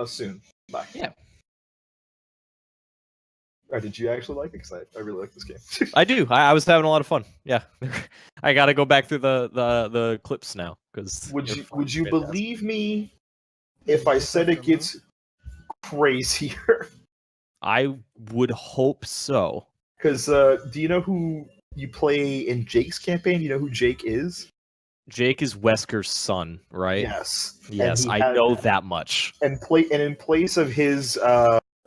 soon. Bye. Yeah. Did you actually like it? Because I really like this game. I do. I was having a lot of fun. Yeah. I got to go back through the clips now because would you believe me if I said it gets crazier? I would hope so. Because do you know who you play in Jake's campaign? Do you know who Jake is? Jake is Wesker's son, right? Yes. Yes, I know that much. And in place of his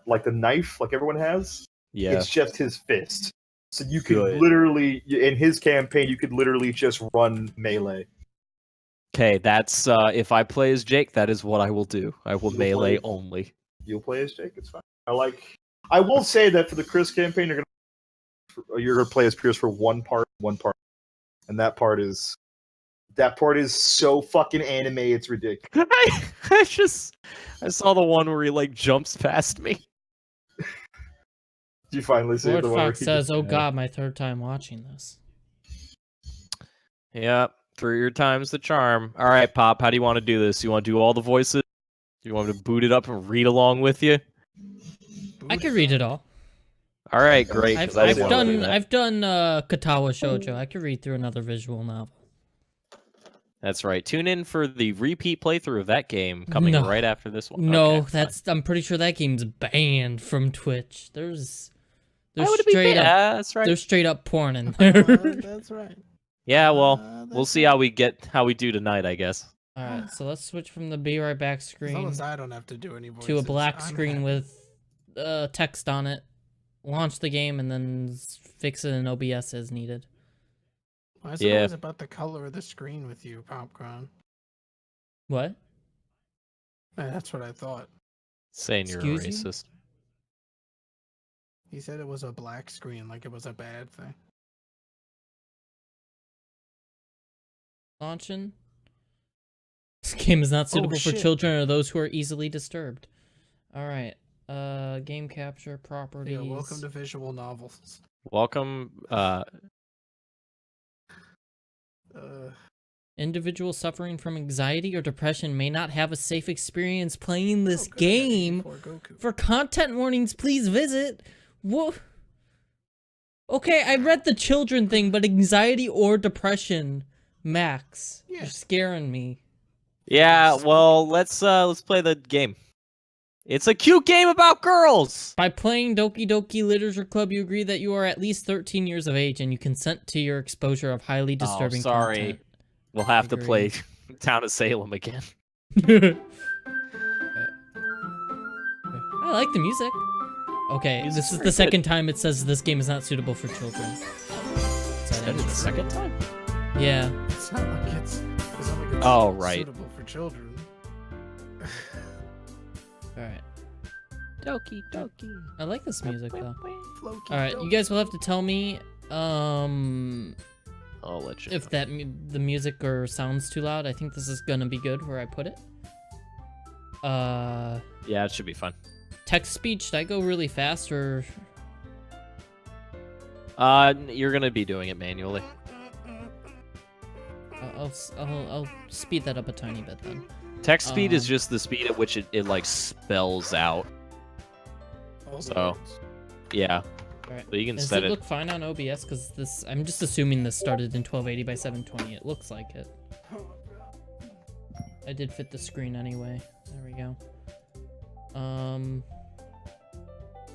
like the knife, like everyone has, it's just his fist. So you could literally, in his campaign, you could literally just run melee. Okay, that's if I play as Jake, that is what I will do. I will melee only. You'll play as Jake. It's fine. I will say that for the Chris campaign, you're gonna play as Pierce for one part, and that part is so fucking anime. It's ridiculous. I saw the one where he like jumps past me. You finally see Lord the one Fox says, "Oh God, my third time watching this." Yeah, 3 times the charm. All right, Pop, how do you want to do this? You want to do all the voices? Do you want me to boot it up and read along with you? I could read it all. All right, great. I've done Katawa Shoujo. I could read through another visual novel. That's right. Tune in for the repeat playthrough of that game coming right after this one. No, okay, I'm pretty sure that game's banned from Twitch. There's straight up, that's right. There's straight up porn in there. That's right. Yeah, well, we'll see how we do tonight, I guess. All right, so let's switch from the be right back screen as long as I don't have to do any voices, to a black screen with text on it. Launch the game and then fix it in OBS as needed. Why is it always about the color of the screen with you, Popcron? What? That's what I thought. Saying you're a racist. He said it was a black screen, like it was a bad thing. Launching. This game is not suitable for children or those who are easily disturbed. All right. Game capture properties. Yeah, welcome to visual novels. Welcome. Individuals suffering from anxiety or depression may not have a safe experience playing this game. For content warnings, please visit. Whoa. Okay, I read the children thing, but anxiety or depression, Max, you're scaring me. Yeah, well, let's play the game. It's a cute game about girls! By playing Doki Doki Literature Club, you agree that you are at least 13 years of age and you consent to your exposure of highly disturbing content. We'll have to play Town of Salem again. I like the music. Okay, this is the second time it says this game is not suitable for children. Is that the second time? Yeah. It's not like it's suitable for children. Alright. Doki Doki. I like this music though. Alright, you guys will have to tell me I'll let you if the music or sounds too loud. I think this is gonna be good where I put it. Yeah, it should be fun. Text speech, did I go really fast or you're gonna be doing it manually. I'll speed that up a tiny bit then. Text speed is just the speed at which it like spells out. So, yeah. Alright. So you can Does set it look fine on OBS? Because this, I'm just assuming this started in 1280 by 720. It looks like it. I did fit the screen anyway. There we go.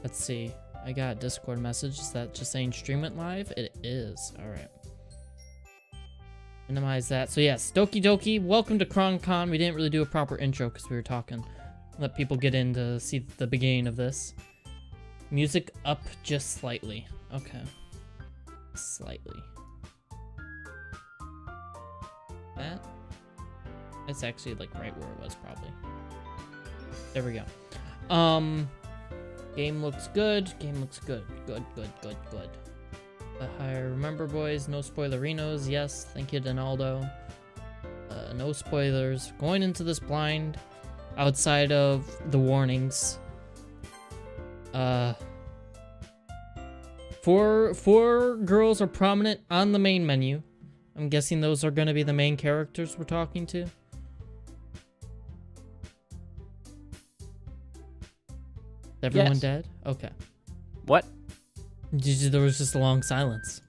Let's see. I got a Discord message. Is that just saying stream it live? It is. Alright. Minimize that. So yes, Doki Doki, welcome to CronCon. We didn't really do a proper intro because we were talking. Let people get in to see the beginning of this. Music up just slightly. Okay. Slightly. That? It's actually like right where it was probably. There we go. Game looks good. Game looks good. Good. Remember, boys, no spoilerinos. Yes, thank you, Donaldo. No spoilers. Going into this blind, outside of the warnings. Four girls are prominent on the main menu. I'm guessing those are going to be the main characters we're talking to. Everyone Yes. dead? Okay. What? There was just a long silence.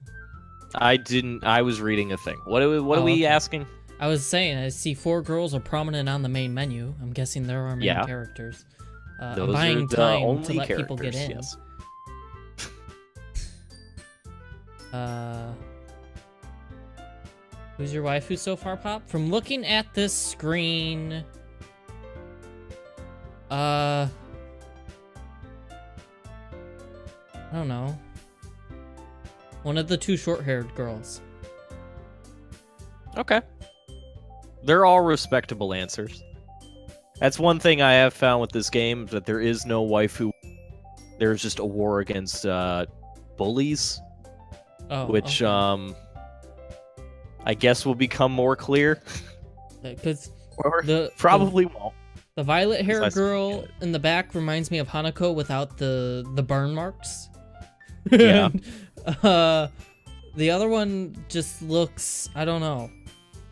I didn't. I was reading a thing. What are we okay. asking? I was saying, I see 4 girls are prominent on the main menu. I'm guessing there are main Yeah. characters. Those I'm buying are the time only to let people get in. Yes. Who's your waifu so far, Pop? From looking at this screen, I don't know. One of the 2 short-haired girls. Okay. They're all respectable answers. That's one thing I have found with this game, that there is no waifu. There's just a war against bullies, Oh, which okay. I guess will become more clear. Because Or the probably won't. the violet hair Besides- girl in the back reminds me of Hanako without the burn marks. Yeah. The other one just looks, I don't know.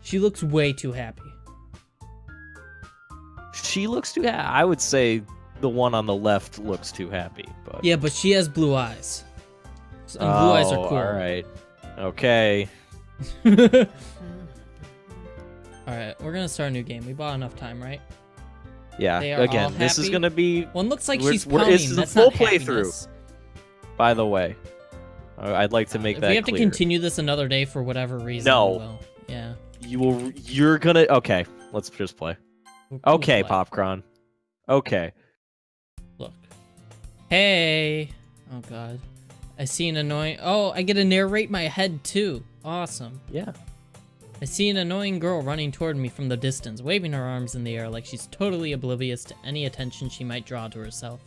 She looks way too happy. She looks too happy. I would say the one on the left looks too happy, but Yeah, but she has blue eyes. And blue eyes are cool. All right. Okay. Alright, we're gonna start a new game. We bought enough time, right? Yeah. They are Again, all this is happy? gonna be. One looks like We're- she's we're- pounding. this is a That's full not playthrough. happiness. By the way, I'd like to make If that we have clear. to continue this another day for whatever reason, No. we will. Yeah. You're gonna. Okay. Let's just play. We'll Okay, play. Popcron. Okay. Look. Hey. Oh god. I see an annoying. Oh, I get to narrate my head too. Awesome. Yeah. I see an annoying girl running toward me from the distance, waving her arms in the air like she's totally oblivious to any attention she might draw to herself.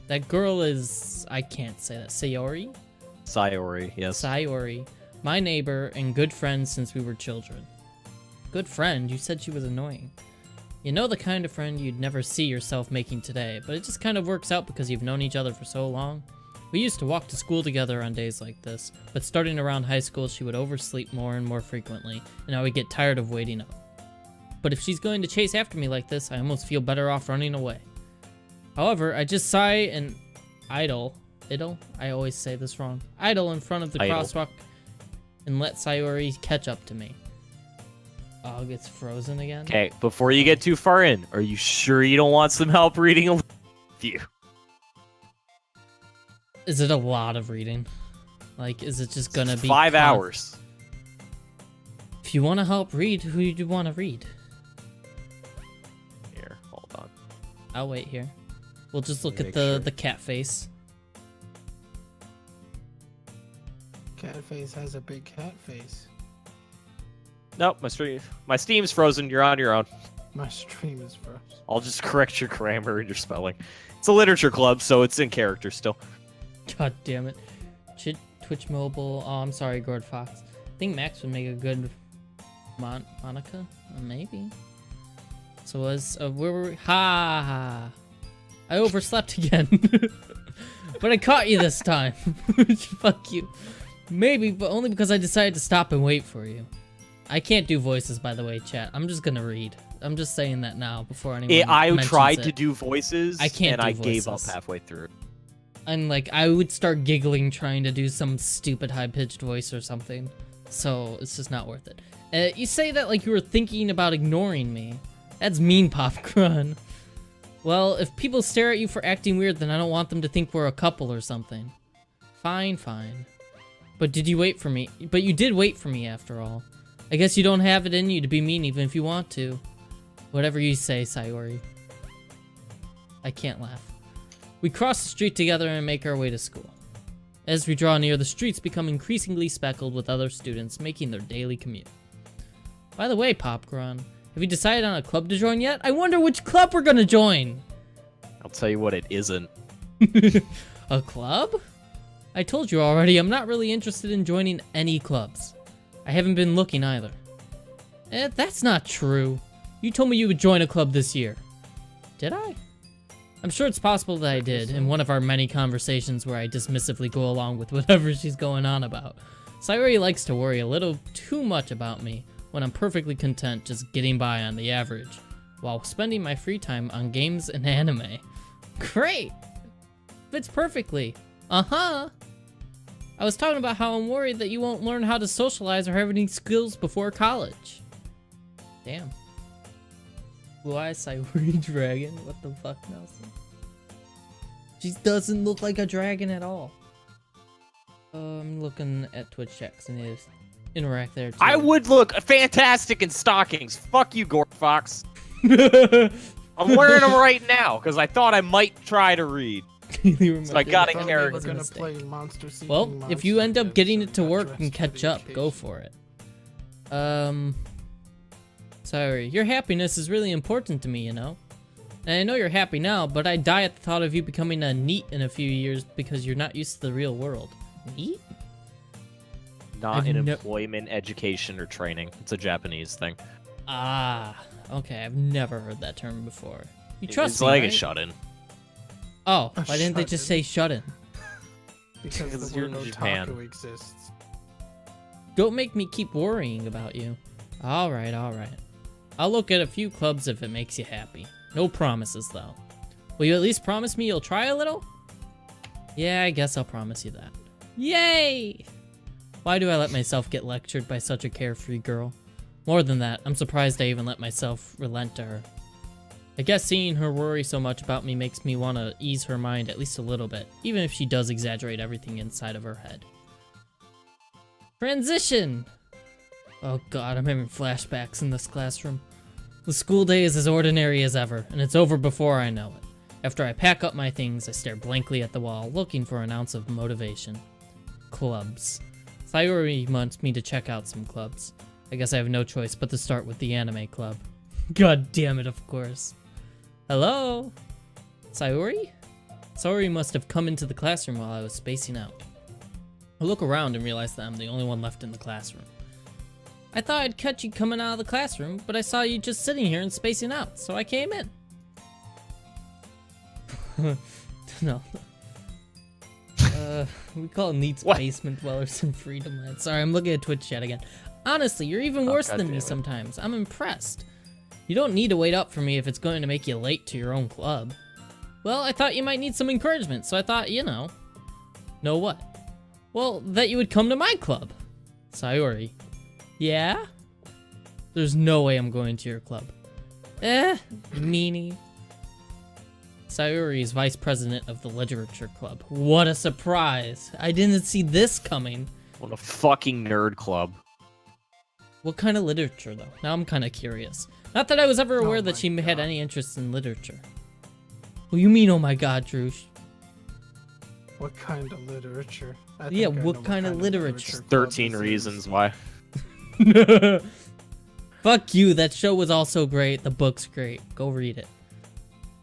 That girl is... I can't say that. Sayori? Sayori. Yes. Sayori. My neighbor and good friend since we were children. Good friend? You said she was annoying. You know the kind of friend you'd never see yourself making today, but it just kind of works out because you've known each other for so long. We used to walk to school together on days like this, but starting around high school she would oversleep more and more frequently, and I would get tired of waiting up. But if she's going to chase after me like this, I almost feel better off running away. However, I just sigh and idle, I always say this wrong, idle in front of the Idle. crosswalk and let Sayori catch up to me. Oh, it gets frozen again? Okay. Before you get too far in, are you sure you don't want some help reading with you? Is it a lot of reading? Like, is it just gonna be 5 hours. If you want to help read, who do you want to read? Here, hold on. I'll wait here. We'll just look Make at sure. the cat face. Cat face has a big cat face. Nope, my Steam's frozen. You're on your own. My stream is frozen. I'll just correct your grammar and your spelling. It's a literature club, so it's in character still. God damn it. Twitch mobile. Oh, I'm sorry, Gord Fox. I think Max would make a good Monica. Maybe. So was where were we? Ha! I overslept again. But I caught you this time. Fuck you. Maybe, but only because I decided to stop and wait for you. I can't do voices, by the way, chat. I'm just gonna read. I'm just saying that now before anyone I mentions tried it. to do voices, I can't and do I gave up voices. halfway through. And like I would start giggling trying to do some stupid high-pitched voice or something. So it's just not worth it. You say that like you were thinking about ignoring me. That's mean, Popcron. Well, if people stare at you for acting weird, then I don't want them to think we're a couple or something. Fine, fine. But did you wait for me? But you did wait for me after all. I guess you don't have it in you to be mean even if you want to. Whatever you say, Sayori. I can't laugh. We cross the street together and make our way to school. As we draw near, the streets become increasingly speckled with other students making their daily commute. By the way, Popcron, have you decided on a club to join yet? I wonder which club we're gonna join! I'll tell you what, it isn't. A club? I told you already, I'm not really interested in joining any clubs. I haven't been looking either. That's not true. You told me you would join a club this year. Did I? I'm sure it's possible that I did, in one of our many conversations where I dismissively go along with whatever she's going on about. Sayori likes to worry a little too much about me, when I'm perfectly content just getting by on the average, while spending my free time on games and anime. Great! Fits perfectly. Uh-huh. I was talking about how I'm worried that you won't learn how to socialize or have any skills before college. Damn. Blue Eye Sayuri Dragon? What the fuck, Nelson? She doesn't look like a dragon at all. I'm looking at Twitch checks and it interact there too. I would look fantastic in stockings. Fuck you, Gore Fox. I'm wearing them right now because I thought I might try to read. So I got in character. We're gonna play Monster Seeking Well, if you end up Monster, getting so it to you got work dressed and for catch the up, go occasion. for it. Sorry, your happiness is really important to me, you know? And I know you're happy now, but I die at the thought of you becoming a NEET in a few years because you're not used to the real world. NEET? Not I've in no- employment, education, or training. It's a Japanese thing. Ah, okay, I've never heard that term before. You trust It's me, like right? a shut-in. Oh, A why didn't they just say shut-in? Because Because the you're word in Japan. otaku exists. Don't make me keep worrying about you. Alright, alright. I'll look at a few clubs if it makes you happy. No promises, though. Will you at least promise me you'll try a little? Yeah, I guess I'll promise you that. Yay! Why do I let myself get lectured by such a carefree girl? More than that, I'm surprised I even let myself relent to her. I guess seeing her worry so much about me makes me want to ease her mind at least a little bit, even if she does exaggerate everything inside of her head. Transition! Oh god, I'm having flashbacks in this classroom. The school day is as ordinary as ever, and it's over before I know it. After I pack up my things, I stare blankly at the wall, looking for an ounce of motivation. Clubs. Sayuri wants me to check out some clubs. I guess I have no choice but to start with the anime club. God damn it, of course. Hello? Sayuri? Sayuri must have come into the classroom while I was spacing out. I look around and realize that I'm the only one left in the classroom. I thought I'd catch you coming out of the classroom, but I saw you just sitting here and spacing out, so I came in. No. We call NEET's What? basement dwellers in Freedom Land. Sorry, I'm looking at Twitch chat again. Honestly, you're even Oh, worse God than damn me it. sometimes. I'm impressed. You don't need to wait up for me if it's going to make you late to your own club. Well, I thought you might need some encouragement, so I thought, you know. Know what? Well, that you would come to my club. Sayuri. Yeah? There's no way I'm going to your club. Meanie. Sayuri is vice president of the literature club. What a surprise. I didn't see this coming. What a fucking nerd club. What kind of literature, though? Now I'm kind of curious. Not that I was ever aware Oh that my she had God. any interest in literature. What do you mean, oh my god, Droosh? What kind of literature? I Yeah, think I what know kind of literature? club 13 this is. reasons why. Fuck you, that show was also great. The book's great. Go read it.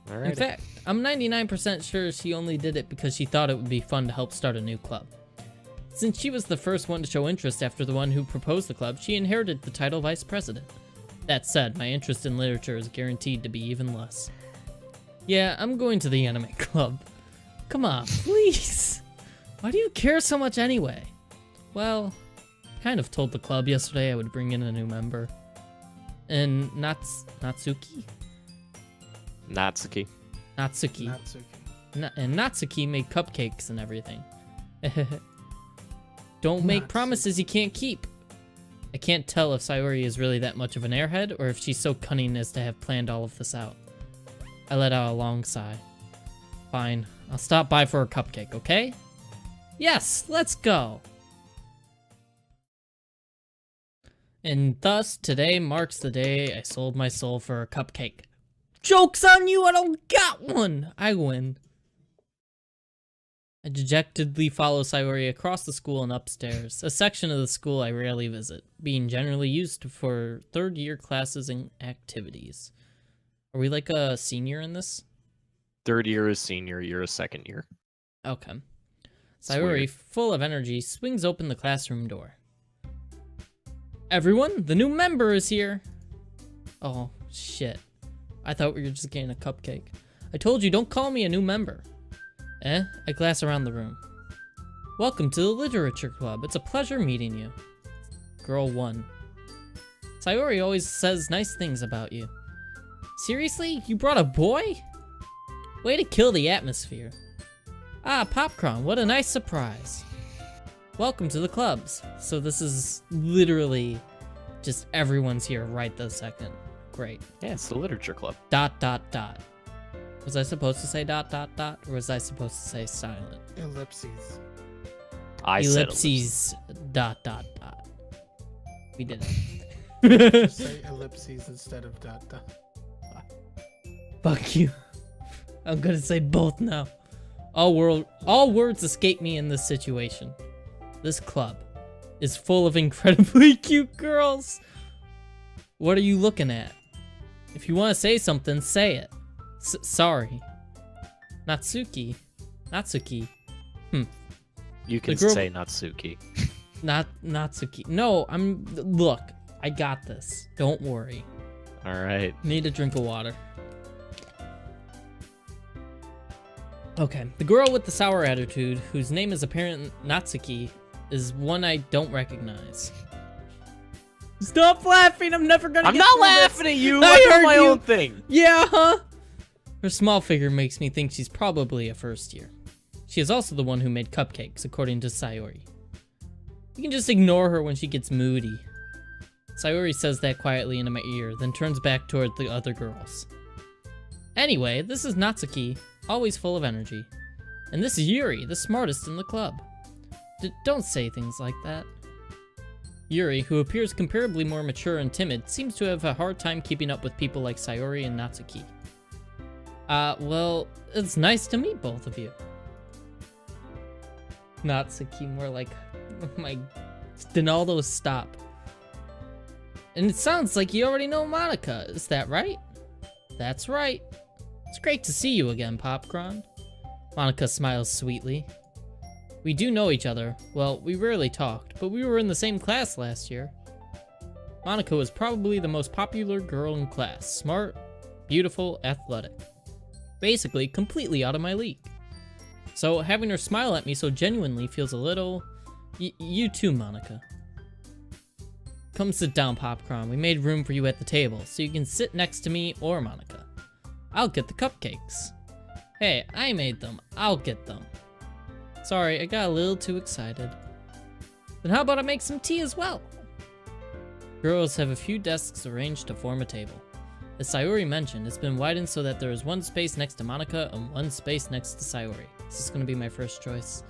In Alright. fact, I'm 99% sure she only did it because she thought it would be fun to help start a new club. Since she was the first one to show interest after the one who proposed the club, she inherited the title vice president. That said, my interest in literature is guaranteed to be even less. Yeah, I'm going to the anime club. Come on, please. Why do you care so much anyway? Well, kind of told the club yesterday I would bring in a new member. And Natsuki? Natsuki. Natsuki. Natsuki. And Natsuki made cupcakes and everything. Don't make Natsuki. promises you can't keep. I can't tell if Sayuri is really that much of an airhead or if she's so cunning as to have planned all of this out. I let out a long sigh. Fine, I'll stop by for a cupcake, okay? Yes, let's go! And thus, today marks the day I sold my soul for a cupcake. Joke's on you, I don't got one! I win. I dejectedly follow Sayuri across the school and upstairs, a section of the school I rarely visit, being generally used for third-year classes and activities. Are we like a senior in this? Third year is senior, you're a second year. Okay. It's Sayuri, weird. full of energy, swings open the classroom door. Everyone, the new member is here! Oh, shit. I thought we were just getting a cupcake. I told you, don't call me a new member. I glass around the room. Welcome to the Literature Club. It's a pleasure meeting you. Girl 1. Sayuri always says nice things about you. Seriously? You brought a boy? Way to kill the atmosphere. Ah, Popcron, what a nice surprise. Welcome to the clubs. So this is literally just everyone's here right this second. Great. Yeah, it's the literature club. ... Was I supposed to say ... or was I supposed to say silent? Ellipses. I said Ellipses ... We did Just it. say ellipses instead of ... Fuck you. I'm gonna say both now. All words escape me in this situation. This club is full of incredibly cute girls. What are you looking at? If you want to say something, say it. Sorry. Natsuki. You can The girl- say Natsuki. Natsuki. No, look, I got this. Don't worry. All right. Need a drink of water. Okay, the girl with the sour attitude, whose name is apparently Natsuki, is one I don't recognize. Stop laughing! I'm never gonna. I'm get not through laughing this. at you. I I'm doing heard my you. own thing. Yeah, huh? Her small figure makes me think she's probably a first year. She is also the one who made cupcakes, according to Sayori. You can just ignore her when she gets moody. Sayori says that quietly into my ear, then turns back toward the other girls. Anyway, this is Natsuki, always full of energy. And this is Yuri, the smartest in the club. Don't say things like that. Yuri, who appears comparably more mature and timid, seems to have a hard time keeping up with people like Sayori and Natsuki. Well, it's nice to meet both of you. Natsuki, more like, oh my, Donaldo, stop. And it sounds like you already know Monica, is that right? That's right. It's great to see you again, Popcron. Monica smiles sweetly. We do know each other. Well, we rarely talked, but we were in the same class last year. Monica was probably the most popular girl in class. Smart, beautiful, athletic. Basically, completely out of my league. So having her smile at me so genuinely feels a little... you too, Monica. Come sit down, Popcron. We made room for you at the table, so you can sit next to me or Monica. I'll get the cupcakes. Hey, I made them. I'll get them. Sorry, I got a little too excited. Then how about I make some tea as well? Girls have a few desks arranged to form a table. As Sayori mentioned, it's been widened so that there is one space next to Monica and one space next to Sayori. This is going to be my first choice.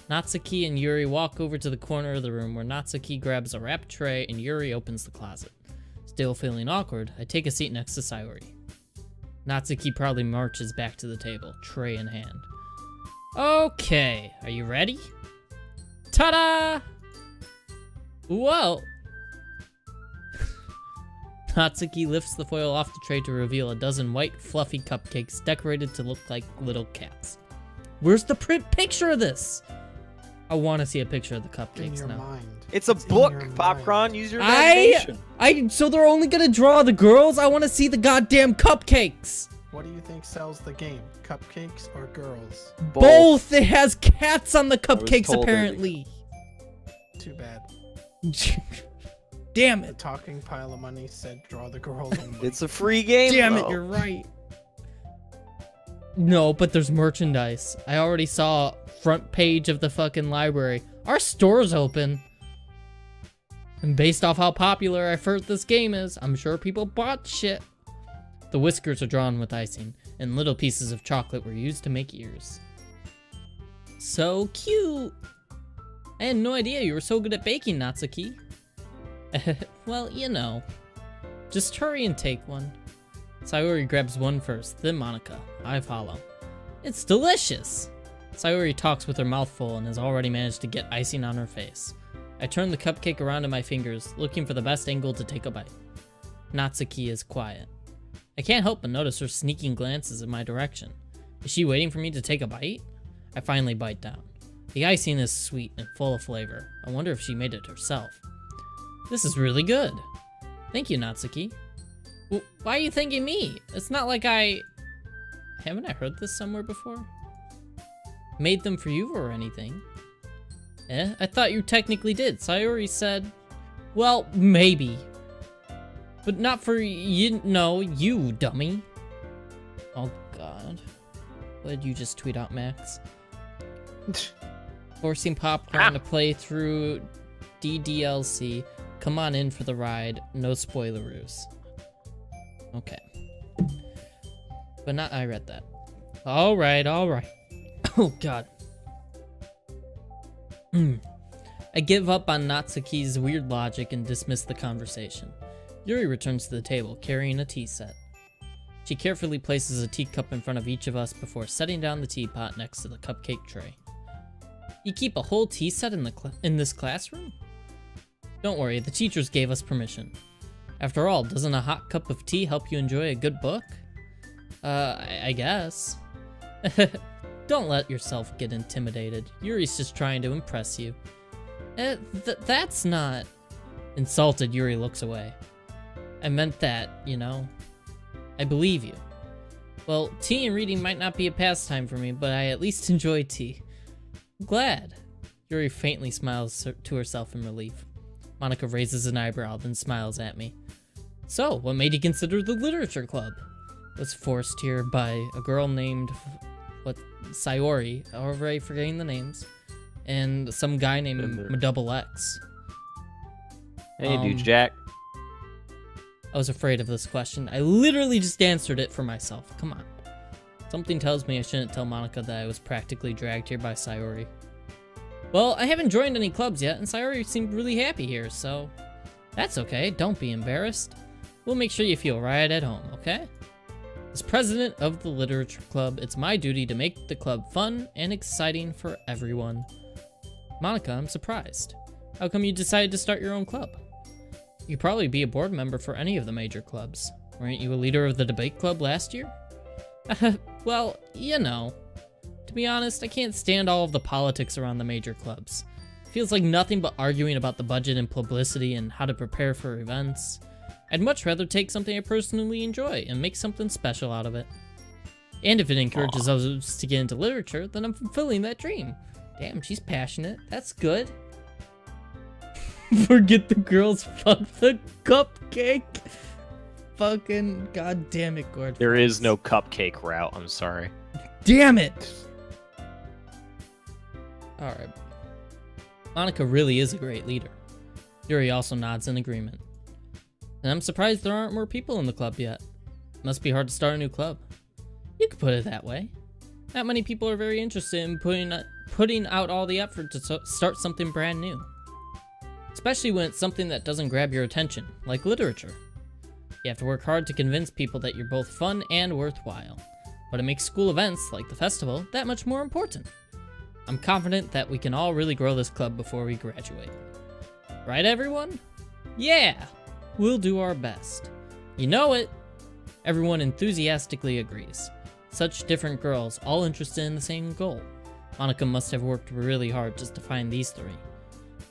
Natsuki and Yuri walk over to the corner of the room where Natsuki grabs a wrapped tray and Yuri opens the closet. Still feeling awkward, I take a seat next to Sayori. Natsuki proudly marches back to the table, tray in hand. Okay, are you ready? Ta-da! Whoa! Natsuki lifts the foil off the tray to reveal a dozen white, fluffy cupcakes decorated to look like little cats. Where's the print picture of this? I want to see a picture of the In cupcakes your now. mind. It's a in book, your Popcron. mind. Use your imagination. So they're only gonna draw the girls? I want to see the goddamn cupcakes! What do you think sells the game? Cupcakes or girls? Both! It has cats on the was cupcakes, told apparently. Too bad. Damn The it. talking pile of money said draw the girls only. It's a free game. Damn it, though. you're right. No, but there's merchandise. I already saw front page of the fucking library. Our store's open. And based off how popular I've heard this game is, I'm sure people bought shit. The whiskers are drawn with icing, and little pieces of chocolate were used to make ears. So cute! I had no idea you were so good at baking, Natsuki. Well, you know. Just hurry and take one. Sayori grabs one first, then Monica. I follow. It's delicious! Sayori talks with her mouth full and has already managed to get icing on her face. I turn the cupcake around in my fingers, looking for the best angle to take a bite. Natsuki is quiet. I can't help but notice her sneaking glances in my direction. Is she waiting for me to take a bite? I finally bite down. The icing is sweet and full of flavor. I wonder if she made it herself. This is really good. Thank you, Natsuki. Why are you thanking me? It's not like haven't I heard this somewhere before? Made them for you or anything? I thought you technically did. Sayori said, well, maybe. But not for you, no, you dummy. Oh god. What did you just tweet out, Max? Forcing Popcron to play through DDLC. Come on in for the ride. No spoileroos. Okay. But not I read that. Alright. Oh god. I give up on Natsuki's weird logic and dismiss the conversation. Yuri returns to the table, carrying a tea set. She carefully places a teacup in front of each of us before setting down the teapot next to the cupcake tray. You keep a whole tea set in this classroom? Don't worry, the teachers gave us permission. After all, doesn't a hot cup of tea help you enjoy a good book? I guess. Don't let yourself get intimidated. Yuri's just trying to impress you. That's not... Insulted, Yuri looks away. I meant that, you know. I believe you. Well, tea and reading might not be a pastime for me, but I at least enjoy tea. I'm glad. Yuri faintly smiles to herself in relief. Monika raises an eyebrow, then smiles at me. So, what made you consider the literature club? Was forced here by a girl named... Sayori, already forgetting the names, and some guy named Double X. Hey, dude, Jack. I was afraid of this question. I literally just answered it for myself. Come on. Something tells me I shouldn't tell Monika that I was practically dragged here by Sayori. Well, I haven't joined any clubs yet, and Sayori seemed really happy here, so... That's okay, don't be embarrassed. We'll make sure you feel right at home, okay? As president of the literature club, it's my duty to make the club fun and exciting for everyone. Monika, I'm surprised. How come you decided to start your own club? You could probably be a board member for any of the major clubs. Weren't you a leader of the debate club last year? Well, you know. To be honest, I can't stand all of the politics around the major clubs. It feels like nothing but arguing about the budget and publicity and how to prepare for events. I'd much rather take something I personally enjoy and make something special out of it. And if it encourages others to get into literature, then I'm fulfilling that dream. Damn, she's passionate. That's good. Forget the girls, fuck the cupcake. Fucking goddamn it, Gord. There is no cupcake route, I'm sorry. Damn it! Alright. Monika really is a great leader. Yuri also nods in agreement. And I'm surprised there aren't more people in the club yet. Must be hard to start a new club. You could put it that way. Not many people are very interested in putting out all the effort to start something brand new. Especially when it's something that doesn't grab your attention, like literature. You have to work hard to convince people that you're both fun and worthwhile. But it makes school events, like the festival, that much more important. I'm confident that we can all really grow this club before we graduate. Right, everyone? Yeah! We'll do our best. You know it! Everyone enthusiastically agrees. Such different girls, all interested in the same goal. Monika must have worked really hard just to find these three.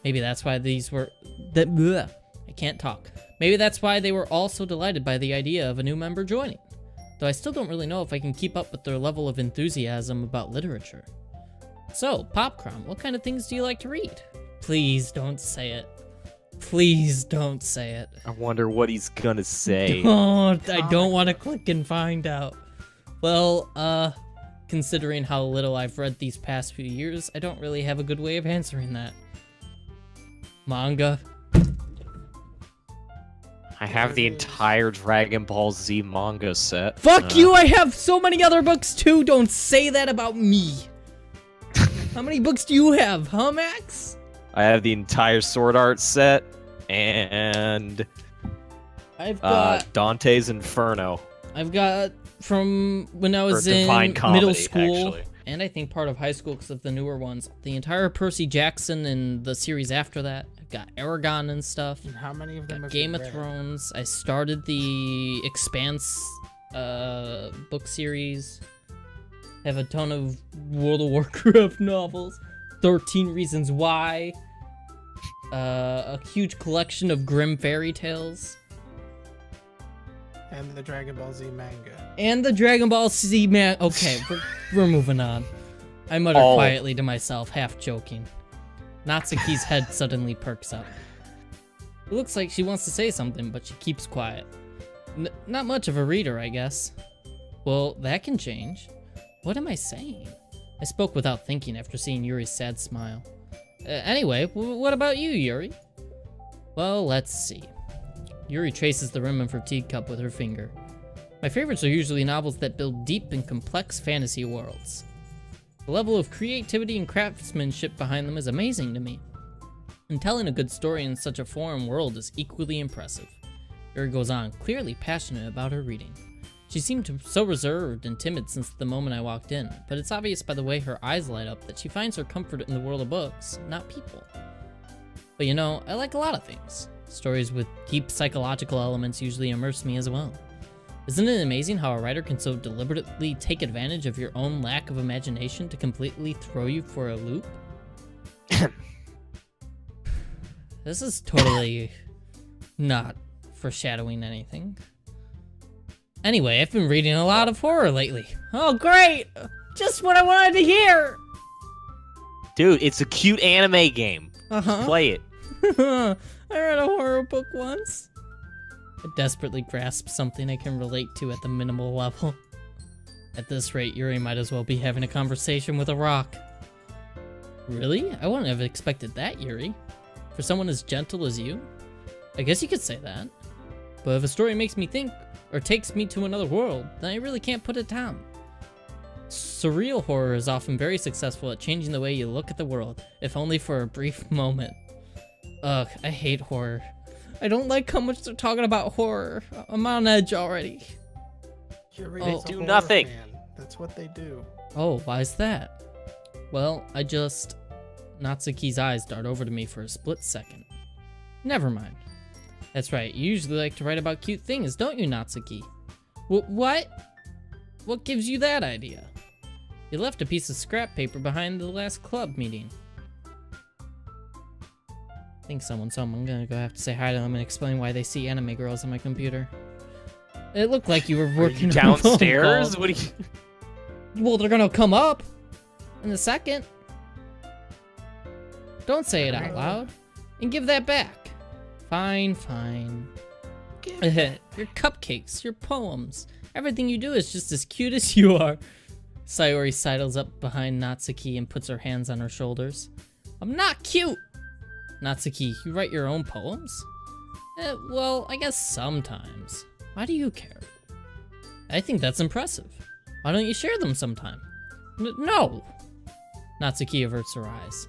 Maybe that's why I can't talk. Maybe that's why they were all so delighted by the idea of a new member joining. Though I still don't really know if I can keep up with their level of enthusiasm about literature. So, Popcron, what kind of things do you like to read? Please don't say it. Please don't say it. I wonder what he's gonna say. Don't. I don't want to click and find out. Well, considering how little I've read these past few years, I don't really have a good way of answering that. Manga. I have the entire Dragon Ball Z manga set. Fuck you! I have so many other books too! Don't say that about me! How many books do you have, huh, Max? I have the entire Sword Art set, and I've got Dante's Inferno. I've got from when I was in middle school, actually. And I think part of high school because of the newer ones. The entire Percy Jackson and the series after that. I've got Aragon and stuff. And how many of them have Game of Thrones. I started the Expanse book series. I have a ton of World of Warcraft novels. 13 Reasons Why. A huge collection of Grimm fairy tales. And the Dragon Ball Z manga. And the Dragon Ball Z manga. Okay, we're moving on. I mutter quietly to myself, half joking. Natsuki's head suddenly perks up. It looks like she wants to say something, but she keeps quiet. Not much of a reader, I guess. Well, that can change. What am I saying? I spoke without thinking after seeing Yuri's sad smile. Anyway, what about you, Yuri? Well, let's see. Yuri traces the rim of her teacup with her finger. My favorites are usually novels that build deep and complex fantasy worlds. The level of creativity and craftsmanship behind them is amazing to me. And telling a good story in such a foreign world is equally impressive. Yuri goes on, clearly passionate about her reading. She seemed so reserved and timid since the moment I walked in, but it's obvious by the way her eyes light up that she finds her comfort in the world of books, not people. But you know, I like a lot of things. Stories with deep psychological elements usually immerse me as well. Isn't it amazing how a writer can so deliberately take advantage of your own lack of imagination to completely throw you for a loop? This is totally not foreshadowing anything. Anyway, I've been reading a lot of horror lately. Oh, great! Just what I wanted to hear! Dude, it's a cute anime game. Uh-huh. Play it. I read a horror book once. I desperately grasp something I can relate to at the minimal level. At this rate, Yuri might as well be having a conversation with a rock. Really? I wouldn't have expected that, Yuri. For someone as gentle as you? I guess you could say that. But if a story makes me think, or takes me to another world, then I really can't put it down. Surreal horror is often very successful at changing the way you look at the world, if only for a brief moment. Ugh, I hate horror. I don't like how much they're talking about horror. I'm on edge already. They do nothing. That's what they do. Oh, why is that? Well, Natsuki's eyes dart over to me for a split second. Never mind. That's right, you usually like to write about cute things, don't you, Natsuki? What? What gives you that idea? You left a piece of scrap paper behind the last club meeting. I think someone saw them. I'm gonna go have to say hi to them and explain why they see anime girls on my computer. It looked like you were working downstairs? What do you... Well, they're gonna come up in a second. Don't say it out loud. And give that back. Fine. Your cupcakes, your poems. Everything you do is just as cute as you are. Sayori sidles up behind Natsuki and puts her hands on her shoulders. I'm not cute! Natsuki, you write your own poems? Well, I guess sometimes. Why do you care? I think that's impressive. Why don't you share them sometime? No! Natsuki averts her eyes.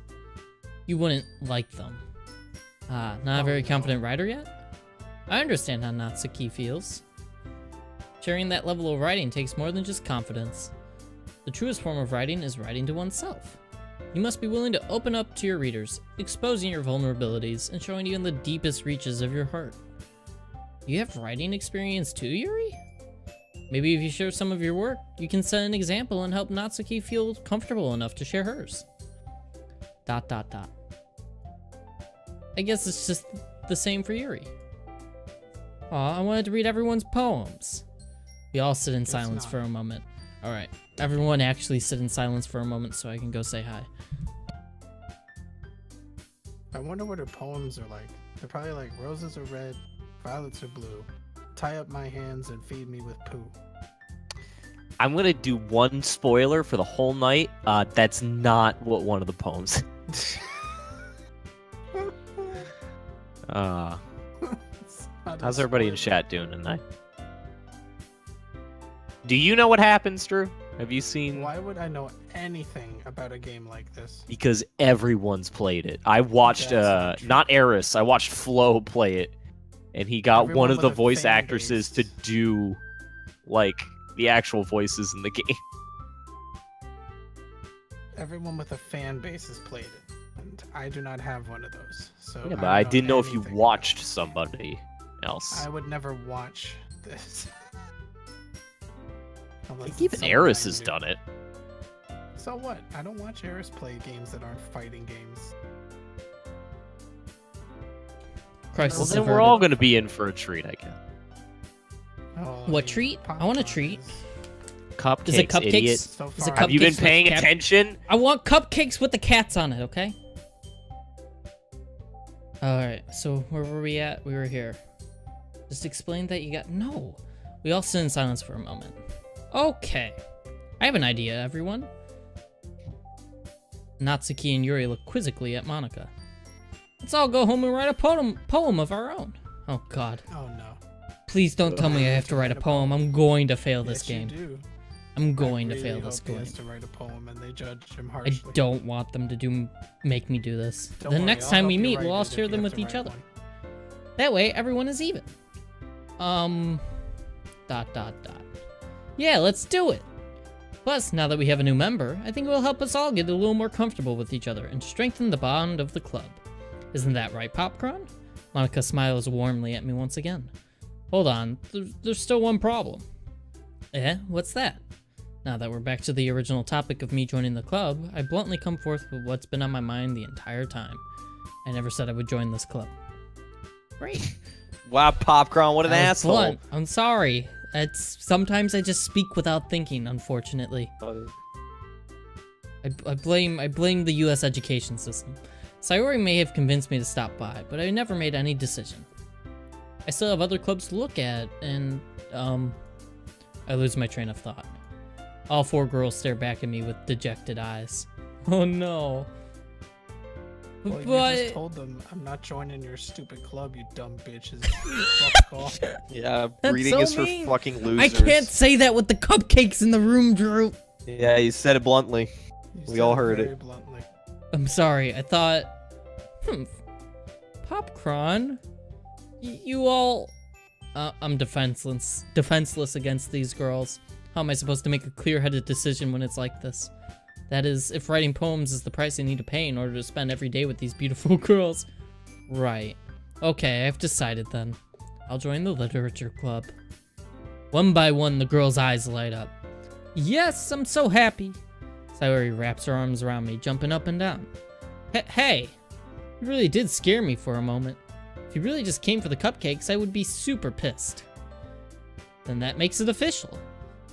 You wouldn't like them. Not a very confident writer yet? I understand how Natsuki feels. Sharing that level of writing takes more than just confidence. The truest form of writing is writing to oneself. You must be willing to open up to your readers, exposing your vulnerabilities and showing even the deepest reaches of your heart. You have writing experience too, Yuri? Maybe if you share some of your work, you can set an example and help Natsuki feel comfortable enough to share hers. ... I guess it's just the same for Yuri. Aw, I wanted to read everyone's poems. We all sit in silence for a moment. Alright, everyone actually sit in silence for a moment so I can go say hi. I wonder what her poems are like. They're probably like, roses are red, violets are blue. Tie up my hands and feed me with poo. I'm gonna do one spoiler for the whole night. That's not what one of the poems. How's everybody in chat doing tonight? Do you know what happens, Drew? Have you seen? Why would I know anything about a game like this? Because everyone's played it. I watched, not Eris, I watched Flo play it. And he got Everyone one of with the a voice fan actresses base. to do, like, the actual voices in the game. Everyone with a fan base has played it, and I do not have one of those. So Yeah, but don't I know didn't know if you anything watched about somebody else. it. I would never watch this. Unless it's Even someone Eris I has knew. done it. So what? I don't watch Eris play games that aren't fighting games. Crisis Well, then we're averted. all going to be in for a treat, I guess. Oh, What treat? I want a treat. Cupcakes, Is it cupcakes? idiot. So Is it far, Have you been Cupcakes with paying cap- attention? I want cupcakes with the cats on it, okay? Alright, so where were we at? We were here. Just explain that you got... No! We all sit in silence for a moment. Okay. I have an idea, everyone. Natsuki and Yuri look quizzically at Monica. Let's all go home and write a poem of our own. Oh god. Oh no. Please don't tell me I have to write a poem. I'm going to fail this Yes, you game. do. I'm going I to fail really this hope he game. has to write a poem and they judge him I harshly. don't want them to make me do this. Don't The worry, next I'll time help we you meet, write we'll all it if share you them have with to each write other. one. That way, everyone is even. Yeah, let's do it. Plus, now that we have a new member, I think it will help us all get a little more comfortable with each other and strengthen the bond of the club. Isn't that right, Popcron? Monica smiles warmly at me once again. Hold on, there's still one problem. What's that? Now that we're back to the original topic of me joining the club, I bluntly come forth with what's been on my mind the entire time. I never said I would join this club. Great. Wow, Popcron, what an That was asshole. blunt. I'm sorry. Sometimes I just speak without thinking, unfortunately. I blame the US education system. Sayori may have convinced me to stop by, but I never made any decision. I still have other clubs to look at, and I lose my train of thought. All four girls stare back at me with dejected eyes. Oh no. Well, you But just told them, I'm not joining your stupid club, you dumb bitches. Fuck off. Yeah, That's breeding so is for mean. fucking losers. I can't say that with the cupcakes in the room, Drew. Yeah, you said it bluntly. You We said all heard very it. Bluntly. I'm sorry, I thought... Popcron? You all... I'm defenseless against these girls. How am I supposed to make a clear-headed decision when it's like this? That is, if writing poems is the price I need to pay in order to spend every day with these beautiful girls. Right. Okay, I've decided then. I'll join the literature club. One by one, the girls' eyes light up. Yes, I'm so happy. Sayori wraps her arms around me, jumping up and down. Hey, you really did scare me for a moment. If you really just came for the cupcakes, I would be super pissed. Then that makes it official.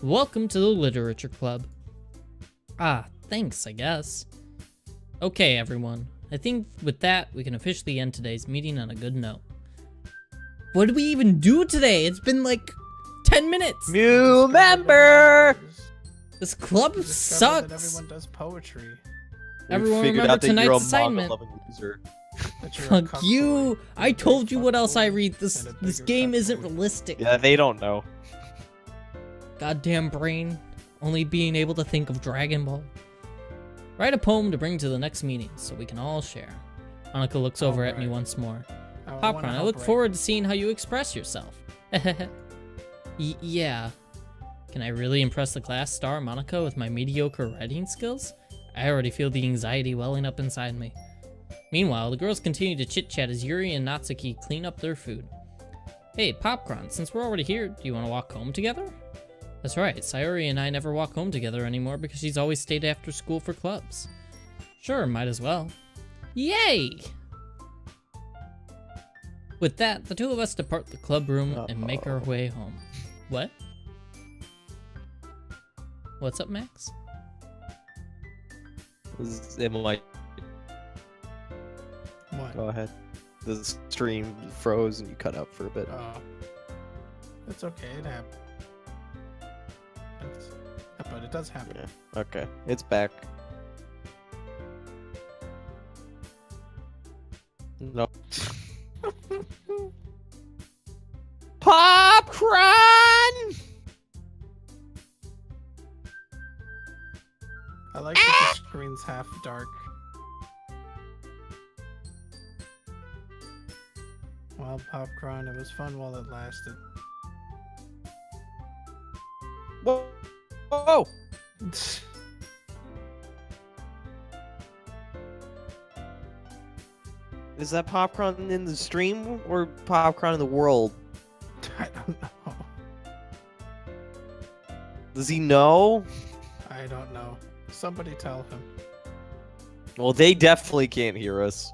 Welcome to the literature club. Ah, thanks, I guess. Okay, everyone. I think with that, we can officially end today's meeting on a good note. What did we even do today? It's been like 10 minutes. New member! This club You discovered that sucks. everyone does poetry. Everyone We figured remember out that you're tonight's a assignment. manga-loving loser. That you're a Fuck cuck you. boy, I a told big you fuck what else I boy, read. and This a this bigger game cuck isn't boy. realistic. Yeah, they don't know. Goddamn brain. Only being able to think of Dragon Ball. Write a poem to bring to the next meeting so we can all share. Monica looks over at me Alright. once more. I wanna Popcorn, I help look write. forward to seeing how you express yourself. Yeah. Can I really impress the class star Monica with my mediocre writing skills? I already feel the anxiety welling up inside me. Meanwhile, the girls continue to chit-chat as Yuri and Natsuki clean up their food. Hey, Popcron, since we're already here, do you want to walk home together? That's right, Sayori and I never walk home together anymore because she's always stayed after school for clubs. Sure, might as well. Yay! With that, the two of us depart the club room and make our way home. What? What's up, Max? It might. What? Go ahead. The stream froze and you cut out for a bit. Oh. It's okay, it happens. But it does happen. Yeah. Okay. It's back. No. Popcron! I like that the screen's half dark. Well, Popcron, it was fun while it lasted. Whoa! Whoa! Is that Popcron in the stream or Popcron in the world? I don't know. Does he know? I don't know. Somebody tell him. Well, they definitely can't hear us.